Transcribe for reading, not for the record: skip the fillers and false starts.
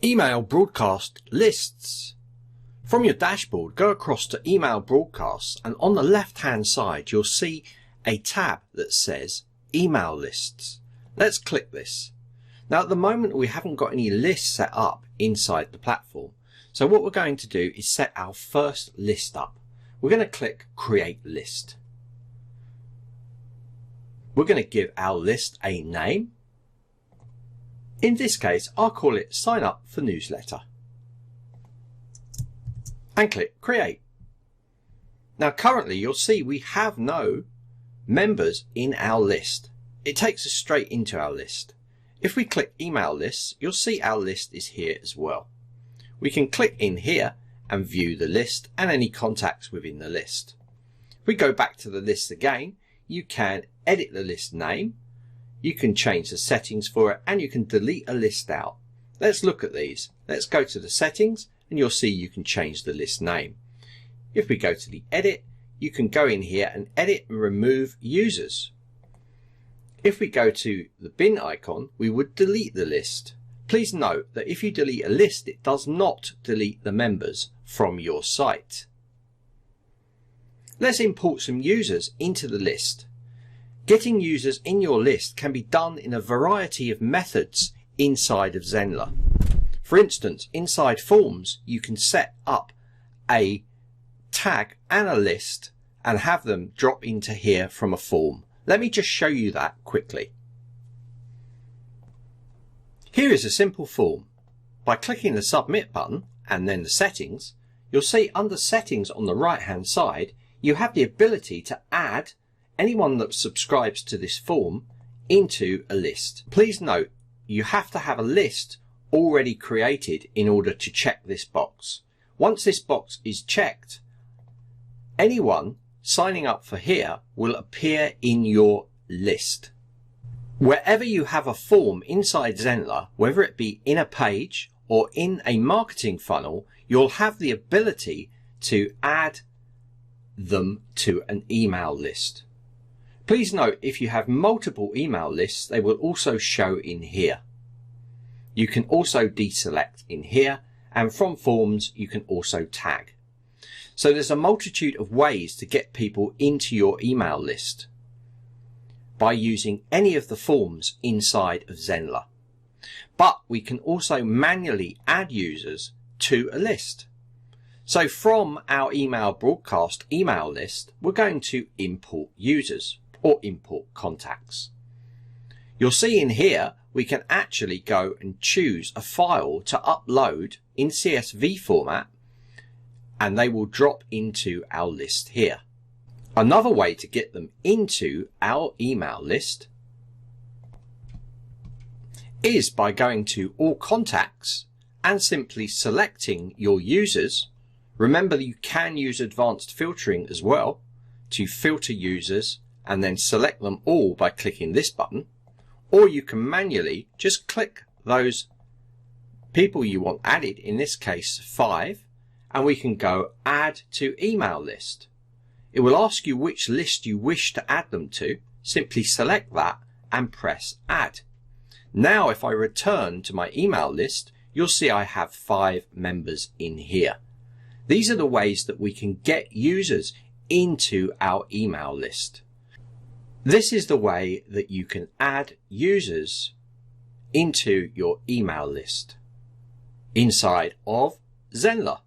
Email broadcast lists. From your dashboard, go across to email broadcasts, and on the left hand side you'll see a tab that says email lists. Let's click this. Now at the moment we haven't got any lists set up inside the platform, so what we're going to do is set our first list up. We're going to click create list. We're going to give our list a name. In this case, I'll call it sign up for newsletter. And click create. Now currently you'll see we have no members in our list. It takes us straight into our list. If we click email lists, you'll see our list is here as well. We can click in here and view the list and any contacts within the list. If we go back to the list again, you can edit the list name, you can change the settings for it, and you can delete a list out. Let's look at these. Let's go to the settings and you'll see you can change the list name. If we go to the edit, you can go in here and edit and remove users. If we go to the bin icon, we would delete the list. Please note that if you delete a list, it does not delete the members from your site. Let's import some users into the list. Getting users in your list can be done in a variety of methods inside of Zenler. For instance, inside forms, you can set up a tag and a list and have them drop into here from a form. Let me just show you that quickly. Here is a simple form. By clicking the submit button and then the settings, you'll see under settings on the right hand side, you have the ability to add anyone that subscribes to this form into a list. Please note, you have to have a list already created in order to check this box. Once this box is checked, anyone signing up for here will appear in your list. Wherever you have a form inside Zenler, whether it be in a page or in a marketing funnel, you'll have the ability to add them to an email list. Please note, if you have multiple email lists, they will also show in here. You can also deselect in here, and from forms you can also tag. So there's a multitude of ways to get people into your email list by using any of the forms inside of Zenler. But we can also manually add users to a list. So from our email broadcast email list, we're going to import users or import contacts. You'll see in here we can actually go and choose a file to upload in CSV format, and they will drop into our list here. Another way to get them into our email list is by going to all contacts and simply selecting your users. Remember that you can use advanced filtering as well to filter users and then select them all by clicking this button, or you can manually just click those people you want added, in this case 5, and we can go add to email list. It will ask you which list you wish to add them to. Simply select that and press add. Now if I return to my email list, you'll see I have 5 members in here. These are the ways that we can get users into our email list. This is the way that you can add users into your email list inside of Zenler.